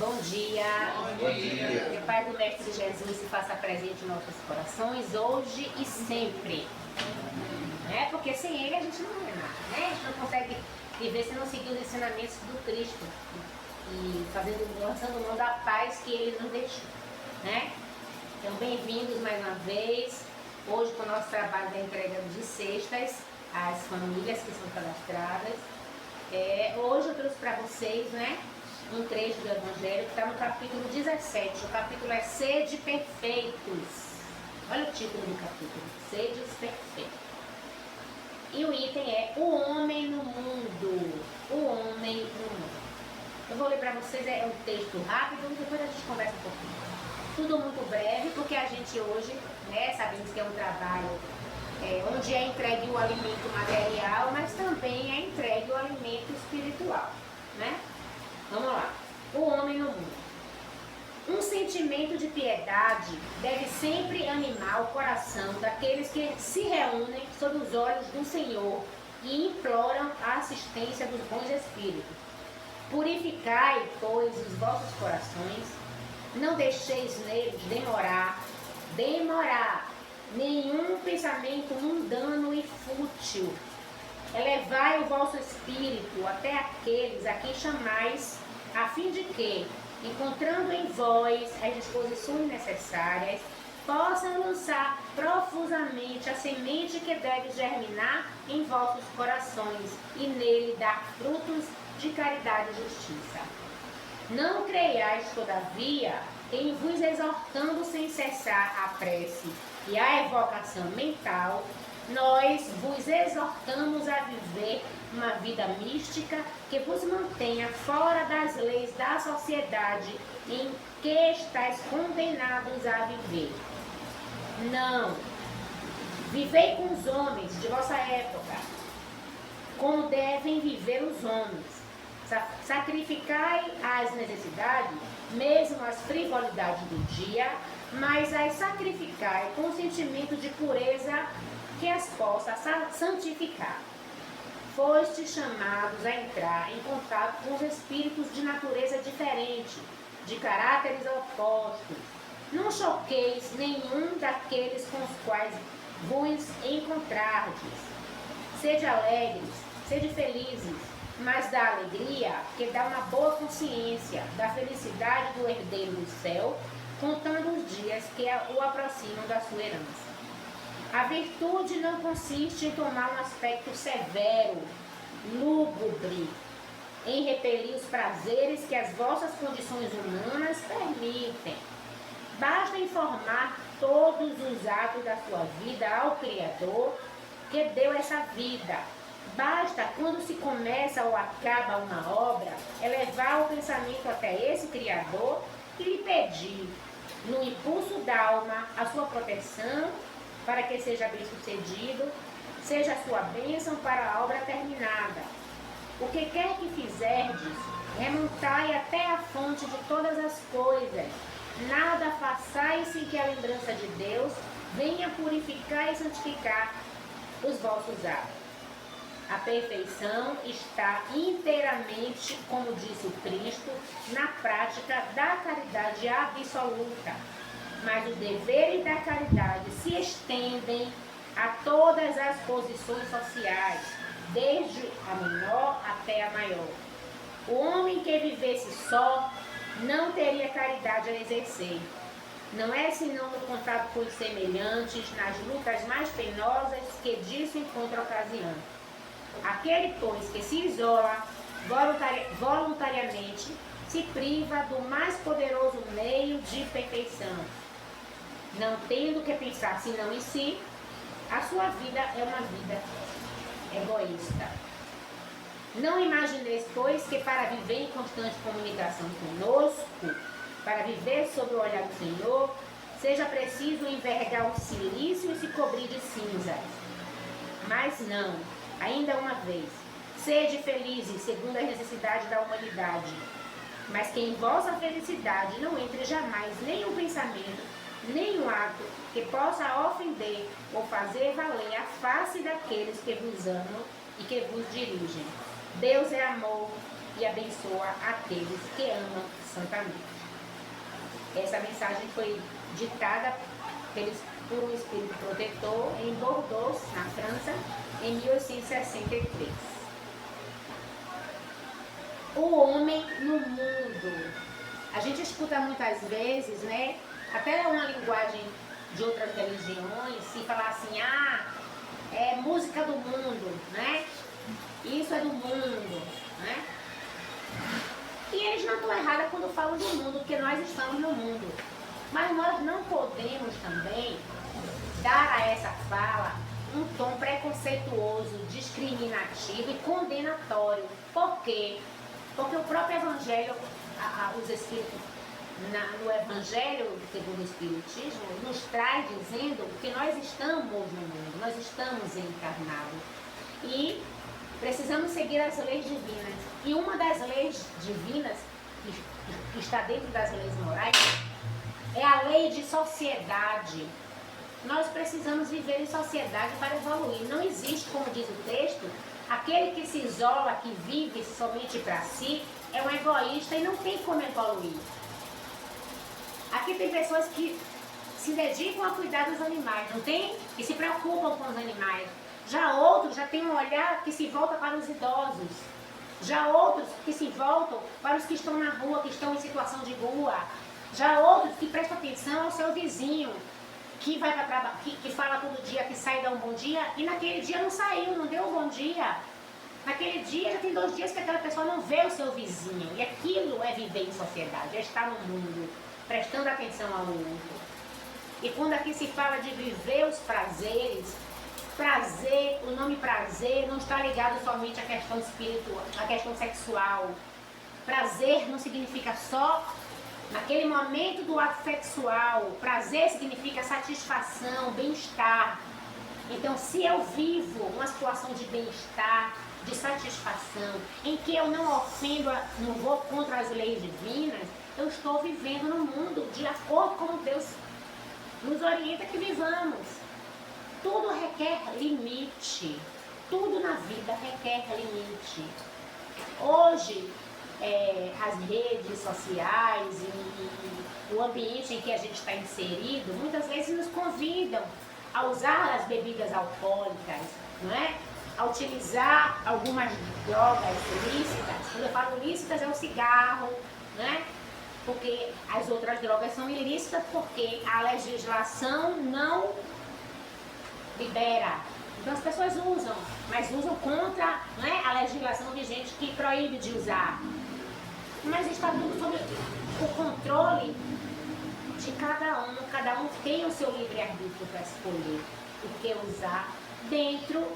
Bom dia. Bom dia. Que o Pai do Mestre Jesus se faça presente em nossos corações, hoje e sempre. Porque sem Ele a gente não é nada, né? A gente não consegue viver se não seguir os ensinamentos do Cristo e lançando mão da paz que Ele nos deixou, né? Então, bem-vindos mais uma vez. Hoje, com o nosso trabalho da entrega de cestas às famílias que são cadastradas. Hoje eu trouxe para vocês, né, um trecho do Evangelho que está no capítulo 17. O capítulo é Sede Perfeitos. Olha o título do capítulo, Sede Perfeitos. E o item é O Homem no Mundo. O Homem no Mundo. Eu vou ler para vocês, é um texto rápido, depois a gente conversa um pouquinho. Tudo muito breve, porque a gente hoje, né, sabemos que é um trabalho onde é entregue o alimento material, mas também é entregue o alimento espiritual, né? Vamos lá. O homem no mundo. Um sentimento de piedade deve sempre animar o coração daqueles que se reúnem sob os olhos do Senhor e imploram a assistência dos bons espíritos. Purificai, pois, os vossos corações, não deixeis neles demorar nenhum pensamento mundano e fútil. Elevai o vosso espírito até aqueles a quem chamais, a fim de que, encontrando em vós as disposições necessárias, possam lançar profusamente a semente que deve germinar em vossos corações e nele dar frutos de caridade e justiça. Não creiais, todavia, em vos exortando sem cessar a prece e a evocação mental, nós vos exortamos a viver uma vida mística que vos mantenha fora das leis da sociedade em que estáis condenados a viver. Não. Vivei com os homens de vossa época, como devem viver os homens. Sacrificai as necessidades, mesmo as frivolidades do dia, mas as sacrificai com o sentimento de pureza que as possa santificar. Fostes chamados a entrar em contato com os espíritos de natureza diferente, de caráteres opostos. Não choqueis nenhum daqueles com os quais vos encontrardes. Sede alegres, sede felizes, mas da alegria que dá uma boa consciência da felicidade do herdeiro do céu, contando os dias que o aproximam da sua herança. A virtude não consiste em tomar um aspecto severo, lúgubre, em repelir os prazeres que as vossas condições humanas permitem. Basta informar todos os atos da sua vida ao Criador que deu essa vida. Basta, quando se começa ou acaba uma obra, elevar o pensamento até esse Criador e lhe pedir, no impulso da alma, a sua proteção para que seja bem sucedido, seja a sua bênção para a obra terminada. O que quer que fizerdes, remontai até a fonte de todas as coisas. Nada façais sem que a lembrança de Deus venha purificar e santificar os vossos atos. A perfeição está inteiramente, como disse o Cristo, na prática da caridade absoluta. Mas os deveres da caridade se estendem a todas as posições sociais, desde a menor até a maior. O homem que vivesse só não teria caridade a exercer. Não é senão no contato com os semelhantes, nas lutas mais penosas, que disso encontra ocasião. Aquele, pois, que se isola voluntariamente, se priva do mais poderoso meio de perfeição. Não tendo que pensar senão em si, a sua vida é uma vida egoísta. Não imagineis, pois, que para viver em constante comunicação conosco, para viver sob o olhar do Senhor, seja preciso envergar o silício e se cobrir de cinzas. Mas não, ainda uma vez, sede felizes segundo a necessidade da humanidade, mas que em vossa felicidade não entre jamais nenhum pensamento, nenhum ato que possa ofender ou fazer valer a face daqueles que vos amam e que vos dirigem. Deus é amor, e abençoa aqueles que amam santamente. Essa mensagem foi ditada por um espírito protetor em Bordeaux, na França, em 1863. O homem no mundo. A gente escuta muitas vezes, né? Até uma linguagem de outras religiões, se falar assim, é música do mundo, né? Isso é do mundo, né? E eles não estão errados quando falam do mundo, porque nós estamos no mundo. Mas nós não podemos também dar a essa fala um tom preconceituoso, discriminativo e condenatório. Por quê? Porque o próprio Evangelho, os Espíritos, no Evangelho segundo o Espiritismo, nos traz dizendo que nós estamos no mundo, nós estamos encarnados. E precisamos seguir as leis divinas. E uma das leis divinas, que está dentro das leis morais, é a lei de sociedade. Nós precisamos viver em sociedade para evoluir. Não existe, como diz o texto, aquele que se isola, que vive somente para si, é um egoísta e não tem como evoluir. Aqui tem pessoas que se dedicam a cuidar dos animais, não tem? Que se preocupam com os animais. Já outros já têm um olhar que se volta para os idosos. Já outros que se voltam para os que estão na rua, que estão em situação de rua. Já outros que prestam atenção ao seu vizinho, que vai para trabalho, que fala todo dia, que sai e dá um bom dia, e naquele dia não saiu, não deu um bom dia. Naquele dia já tem 2 dias que aquela pessoa não vê o seu vizinho. E aquilo é viver em sociedade, é estar no mundo, prestando atenção ao outro. E quando aqui se fala de viver os prazeres, prazer, o nome prazer não está ligado somente à questão espiritual, à questão sexual. Prazer não significa só naquele momento do ato sexual. Prazer significa satisfação, bem-estar. Então, se eu vivo uma situação de bem-estar, de satisfação, em que eu não ofendo, não vou contra as leis divinas, eu estou vivendo no mundo de acordo com Deus nos orienta que vivamos. Tudo requer limite. Tudo na vida requer limite. Hoje, as redes sociais e o ambiente em que a gente está inserido, muitas vezes nos convidam a usar as bebidas alcoólicas, não é? A utilizar algumas drogas ilícitas. Quando eu falo ilícitas, é o cigarro, né? Porque as outras drogas são ilícitas porque a legislação não libera. Então as pessoas usam, mas usam contra, né, a legislação vigente que proíbe de usar. Mas está tudo sob o controle de cada um tem o seu livre-arbítrio para escolher o que usar dentro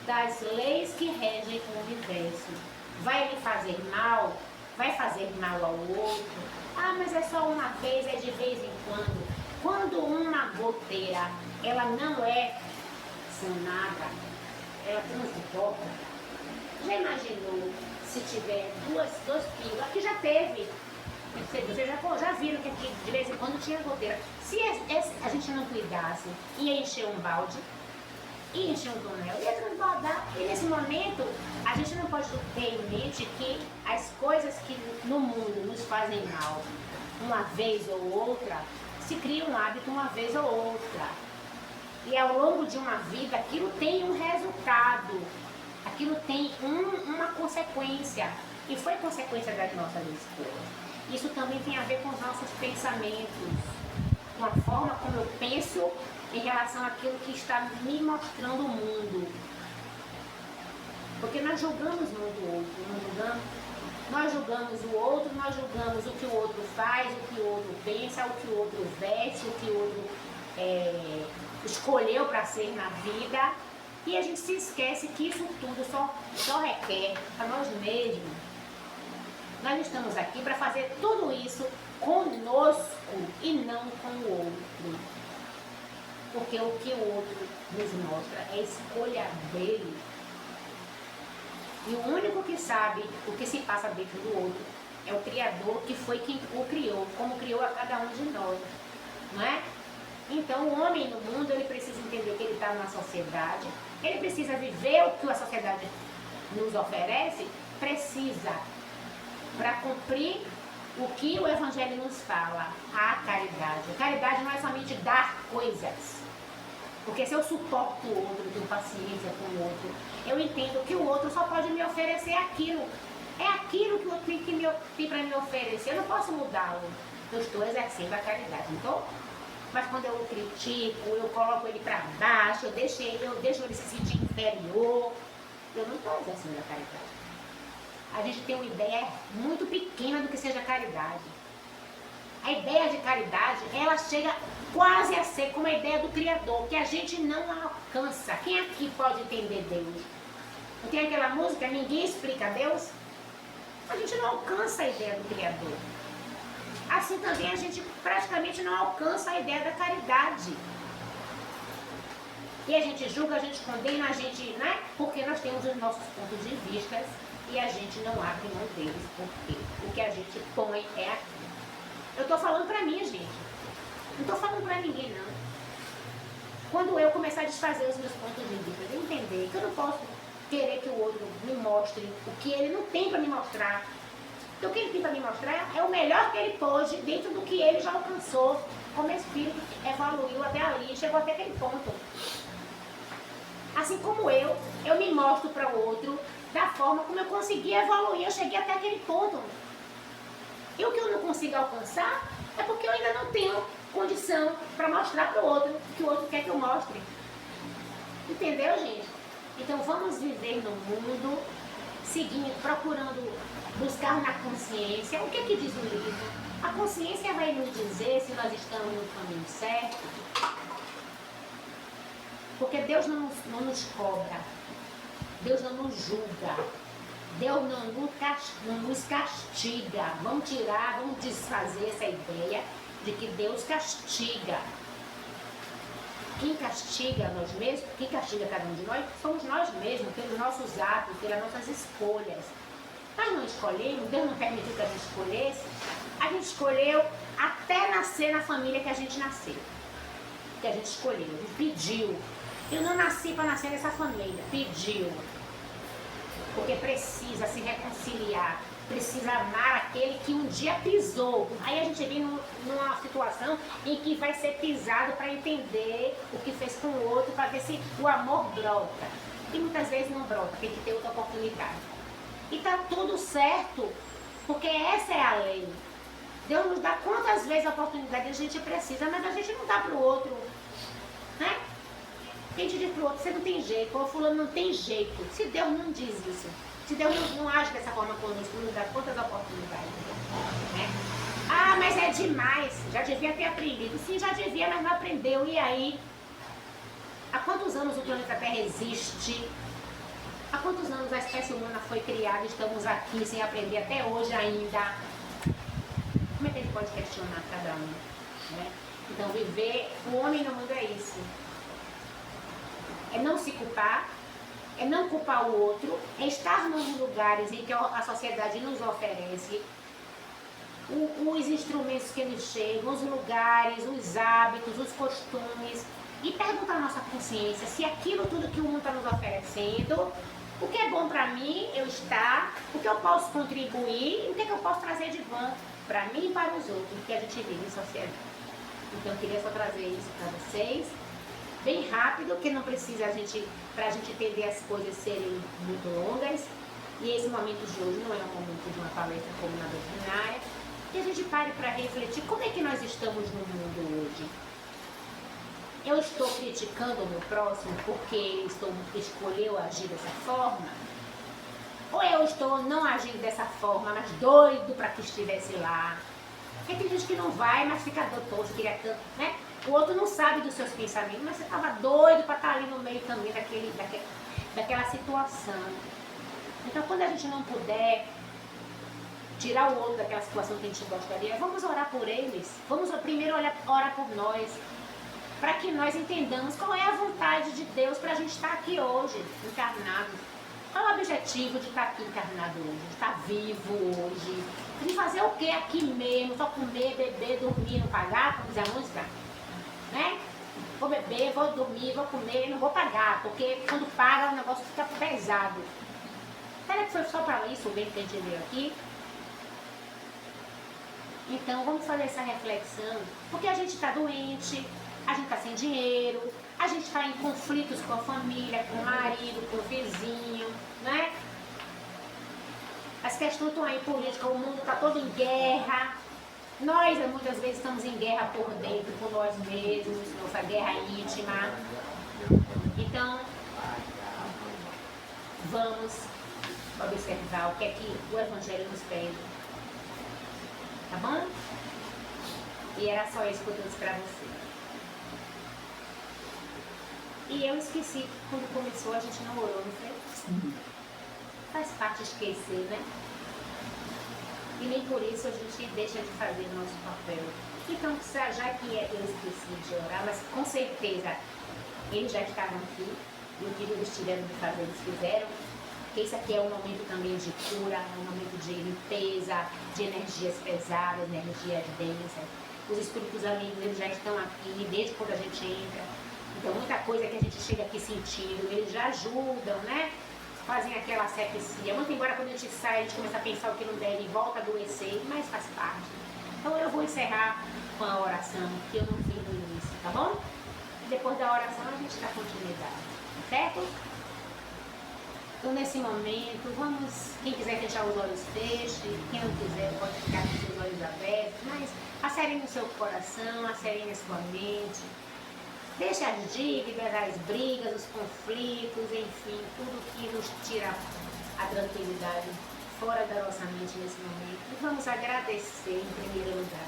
das leis que regem o universo. Vai lhe fazer mal? Vai fazer mal ao outro? Mas é só uma vez, é de vez em quando. Quando uma goteira, ela não é sanada, ela transporta. Já imaginou se tiver dois pingos? Aqui já teve. Vocês já viram que aqui de vez em quando tinha goteira. Se a gente não cuidasse, ia encher um balde, ia encher um tonel, ia transbordar. E nesse momento, a gente não pode ter em mente que as coisas que no mundo nos fazem mal, uma vez ou outra, se cria um hábito uma vez ou outra. E ao longo de uma vida, aquilo tem um resultado, aquilo tem uma consequência. E foi consequência das nossas escolhas. Isso também tem a ver com os nossos pensamentos, com a forma como eu penso em relação àquilo que está me mostrando o mundo. Porque nós julgamos muito o outro, não julgamos? Nós julgamos o outro, nós julgamos o que o outro faz, o que o outro pensa, o que o outro veste, o que o outro escolheu para ser na vida. E a gente se esquece que isso tudo só requer a nós mesmos. Nós estamos aqui para fazer tudo isso conosco e não com o outro. Porque o que o outro nos mostra é a escolha dele. E o único que sabe o que se passa dentro do outro é o Criador, que foi quem o criou, como criou a cada um de nós. Não é? Então o homem no mundo, ele precisa entender que ele está na sociedade, ele precisa viver o que a sociedade nos oferece, precisa para cumprir o que o Evangelho nos fala, a caridade. A caridade não é somente dar coisas. Porque se eu suporto o outro, tenho paciência com o outro, eu entendo que o outro só pode me oferecer aquilo. É aquilo que o outro tem para me oferecer. Eu não posso mudá-lo. Eu estou exercendo a caridade. Então, mas quando eu o critico, eu coloco ele para baixo, eu deixo ele se sentir inferior, eu não estou exercendo a caridade. A gente tem uma ideia muito pequena do que seja caridade. A ideia de caridade, ela chega quase a ser como a ideia do Criador, que a gente não alcança. Quem aqui pode entender Deus? Não tem aquela música, ninguém explica Deus? A gente não alcança a ideia do Criador. Assim também a gente praticamente não alcança a ideia da caridade. E a gente julga, a gente condena, a gente, né? Porque nós temos os nossos pontos de vista e a gente não abre mão deles, porque o que a gente põe é aquilo. Eu estou falando para mim, gente. Não estou falando para ninguém, não. Quando eu começar a desfazer os meus pontos de vista, eu entender que eu não posso querer que o outro me mostre o que ele não tem para me mostrar. Então, o que ele tem para me mostrar é o melhor que ele pôde dentro do que ele já alcançou como espírito, evoluiu até ali, chegou até aquele ponto. Assim como eu me mostro para o outro da forma como eu consegui evoluir, eu cheguei até aquele ponto. E o que eu não consigo alcançar é porque eu ainda não tenho condição para mostrar para o outro o que o outro quer que eu mostre. Entendeu, gente? Então vamos viver no mundo, seguindo, procurando buscar na consciência. O que é que diz o livro? A consciência vai nos dizer se nós estamos no caminho certo. Porque Deus não nos cobra, Deus não nos julga, Deus não nos castiga. Vamos desfazer essa ideia de que Deus castiga. Quem castiga nós mesmos, quem castiga cada um de nós, somos nós mesmos, pelos nossos atos, pelas nossas escolhas. Nós não escolhemos, Deus não permitiu que a gente escolhesse. A gente escolheu até nascer na família que a gente nasceu. Que a gente escolheu, a gente pediu. Eu não nasci para nascer nessa família, pediu. Porque precisa se reconciliar, precisa amar aquele que um dia pisou. Aí a gente vem numa situação em que vai ser pisado para entender o que fez com o outro, para ver se o amor brota. E muitas vezes não brota, tem que ter outra oportunidade. E tá tudo certo, porque essa é a lei. Deus nos dá quantas vezes a oportunidade a gente precisa, mas a gente não dá para o outro, né? A gente diz para o outro, você não tem jeito, ou fulano não tem jeito. Se Deus não diz isso, se Deus não age dessa forma conosco, nos dá quantas oportunidades, né? Ah, mas é demais, já devia ter aprendido. Sim, já devia, mas não aprendeu. E aí? Há quantos anos o planeta Terra existe? Há quantos anos a espécie humana foi criada e estamos aqui sem aprender até hoje ainda? Como é que a gente pode questionar cada um, né? Então, viver, o homem no mundo é isso. É não se culpar, é não culpar o outro, é estar nos lugares em que a sociedade nos oferece os instrumentos que nos chegam, os lugares, os hábitos, os costumes, e perguntar à nossa consciência se aquilo tudo que o mundo está nos oferecendo, o que é bom para mim, eu estar, o que eu posso contribuir e o que, é que eu posso trazer de bom para mim e para os outros, que a gente vive em sociedade. Então eu queria só trazer isso para vocês. Bem rápido, que não precisa para a gente entender as coisas serem muito longas. E esse momento de hoje não é um momento de uma palestra como na doutrinária. Que a gente pare para refletir como é que nós estamos no mundo hoje. Eu estou criticando o meu próximo porque ele escolheu agir dessa forma? Ou eu estou não agindo dessa forma, mas doido para que estivesse lá? Porque tem gente que não vai, mas fica doido, queria tanto, né? O outro não sabe dos seus pensamentos, mas você estava doido para estar ali no meio também daquela situação. Então, quando a gente não puder tirar o outro daquela situação que a gente gostaria, vamos orar por eles. Vamos primeiro orar por nós, para que nós entendamos qual é a vontade de Deus para a gente estar aqui hoje, encarnado. Qual é o objetivo de estar aqui encarnado hoje, de estar vivo hoje? De fazer o que aqui mesmo? Só comer, beber, dormir, não pagar, como diz a música? Né? Vou beber, vou dormir, vou comer, não vou pagar, porque quando paga o negócio fica pesado. Será que foi só para isso o bem que a gente veio aqui? Então vamos fazer essa reflexão, porque a gente está doente, a gente está sem dinheiro, a gente está em conflitos com a família, com o marido, com o vizinho, né? As questões estão aí políticas, o mundo está todo em guerra. Nós muitas vezes estamos em guerra por dentro, com nós mesmos, nossa guerra íntima. Então, vamos observar o que é que o Evangelho nos pede. Tá bom? E era só isso que eu trouxe para você. E eu esqueci, quando começou a gente não orou, não foi? Faz parte esquecer, né? E nem por isso a gente deixa de fazer o nosso papel. Então, já que eu esqueci de orar, mas com certeza eles já estavam aqui, e o que eles tiveram de fazer, eles fizeram, porque isso aqui é um momento também de cura, um momento de limpeza, de energias pesadas, energias densas. Os espíritos amigos, eles já estão aqui desde quando a gente entra. Então, muita coisa que a gente chega aqui sentindo, eles já ajudam, né? Fazem aquela asepsia. Muito embora quando a gente sai, a gente começa a pensar o que não deve e volta a adoecer, mas faz parte. Então eu vou encerrar com a oração que eu não fiz no início, tá bom? E depois da oração a gente dá continuidade, certo? Então nesse momento, vamos, quem quiser fechar os olhos, feche. Quem não quiser pode ficar com seus olhos abertos, mas acerem no seu coração, acerem na sua mente. Deixe as dívidas, as brigas, os conflitos, enfim, tudo que nos tira a tranquilidade fora da nossa mente nesse momento. E vamos agradecer em primeiro lugar.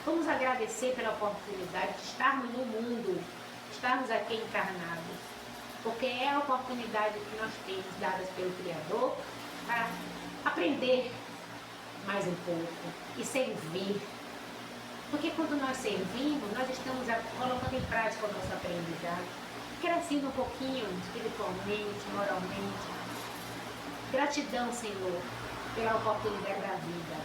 Vamos agradecer pela oportunidade de estarmos no mundo, estarmos aqui encarnados. Porque é a oportunidade que nós temos dadas pelo Criador para aprender mais um pouco e servir. Porque quando nós servimos, nós estamos colocando em prática o nosso aprendizado, crescendo um pouquinho espiritualmente, moralmente. Gratidão, Senhor, pela oportunidade da vida.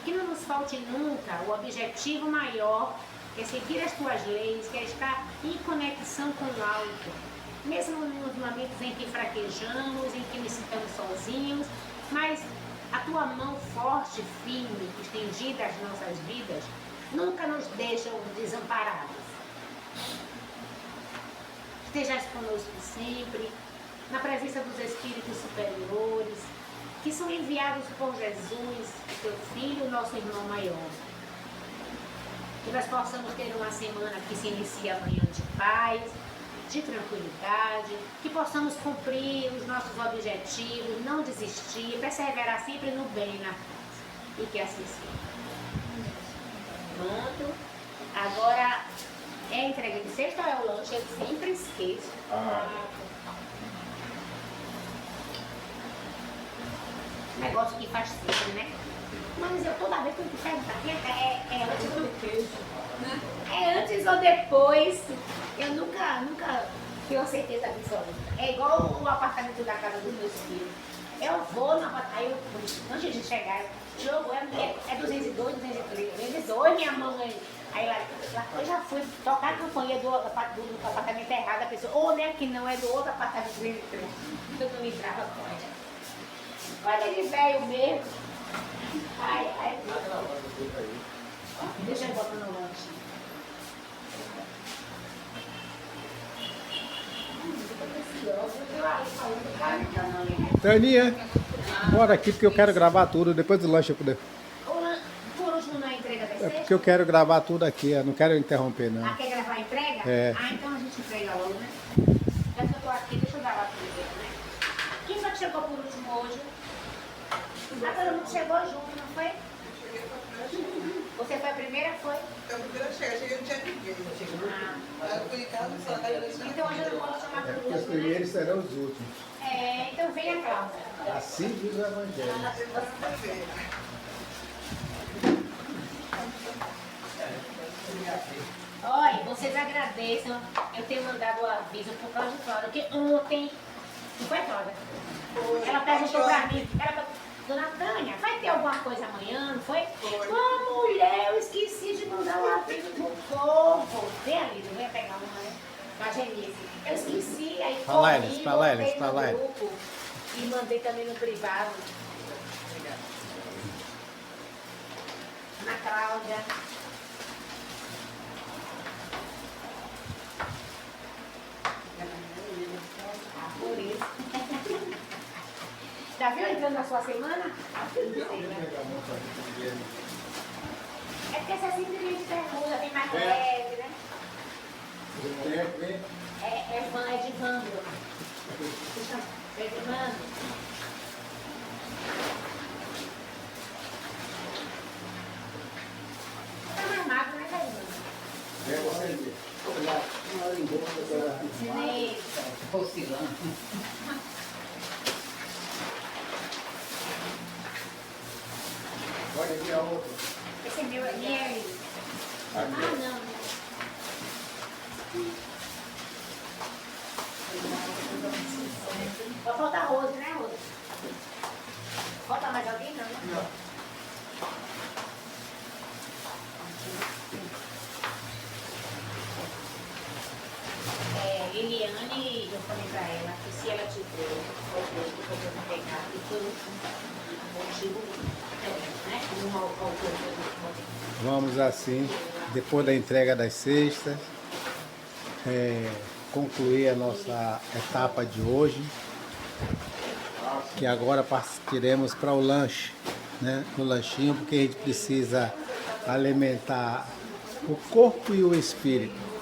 Que não nos falte nunca o objetivo maior, que é seguir as tuas leis, que é estar em conexão com o alto. Mesmo nos momentos em que fraquejamos, em que nos sintamos sozinhos, mas a tua mão forte, firme, estendida às nossas vidas, nunca nos deixam desamparados. Estejas conosco sempre, na presença dos Espíritos superiores, que são enviados por Jesus, teu Filho, nosso irmão maior. Que nós possamos ter uma semana que se inicia amanhã de paz, de tranquilidade, que possamos cumprir os nossos objetivos, não desistir, perseverar sempre no bem, na paz. E que assim seja. Pronto. Agora é a entrega de sexta ou é o lanche? Eu sempre esqueço. Negócio que faz sempre, né? Mas eu toda vez que eu pego é antes do queijo, né? É antes ou depois. Eu nunca tenho certeza absoluta. É igual o apartamento da casa dos meus filhos. Eu vou no apartamento, antes de chegar, jogo é 202, 203, 202, minha mãe. Aí lá eu já fui tocar a campanha do apartamento errado, a pessoa, ou não é que não, é do outro apartamento 203. Então eu não entrava pode. Olha de velho mesmo. Ai. Deixa eu botar no lanche. Taninha, bora aqui porque eu quero gravar tudo, depois do lanche eu poder. Por último, na entrega da É sexta? porque eu quero gravar tudo aqui, eu não quero interromper, não. Ah, quer gravar a entrega? É. Ah, então a gente entrega logo, né? Já que eu tô aqui, deixa eu dar lá primeiro, né? Quem foi que chegou por último hoje? Ah, todo mundo chegou junto, não foi? Você foi a primeira, foi? Eu primeiro cheguei, não tinha ninguém. Aí eu fui em casa, só daí eu disse, Então hoje eu não posso chamar É por porque os último, né? primeiros serão os últimos. É, então vem a Cláudia. Assim diz o Evangelho. eu vou ver. Olha, vocês agradeçam. Eu tenho mandado o aviso por causa de Cláudia, porque ontem, não foi, Cláudia? Ela perguntou pra mim, Dona Tânia, vai ter alguma coisa amanhã, não foi? Mulher, eu esqueci de mandar o aviso pro povo. Vem ali, não vem pegar uma, né? Com a Genice. Eu esqueci, aí Fala, corri, Elis, fala, botei Elis, no fala, Elis. grupo e mandei também no privado. Ana Cláudia. Ah, por isso. Já viu entrando na sua semana? É porque você simplesmente pergunta, vem mais leve, né? É de Vândalo. É de Vândalo. Tá mais magro, né, Caína? Ensinei. Olha aqui a outra. Esse é meu, é Mary. Ah, não. Só falta a Rose, né, Rose? Falta mais alguém, não? Não. Liliane, eu falei pra ela que se ela tiver eu vou pegar, e foi um motivo, né? Um autor que Vamos assim, depois da entrega das cestas, concluir a nossa etapa de hoje, que agora partiremos para o lanche, né? O lanchinho, porque a gente precisa alimentar o corpo e o espírito.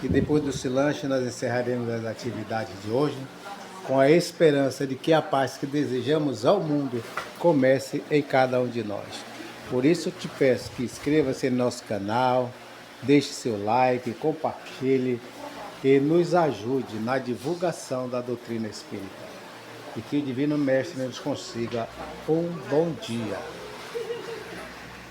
E depois desse lanche nós encerraremos as atividades de hoje com a esperança de que a paz que desejamos ao mundo comece em cada um de nós. Por isso eu te peço que inscreva-se no nosso canal, deixe seu like, compartilhe e nos ajude na divulgação da doutrina espírita. E que o Divino Mestre nos consiga um bom dia.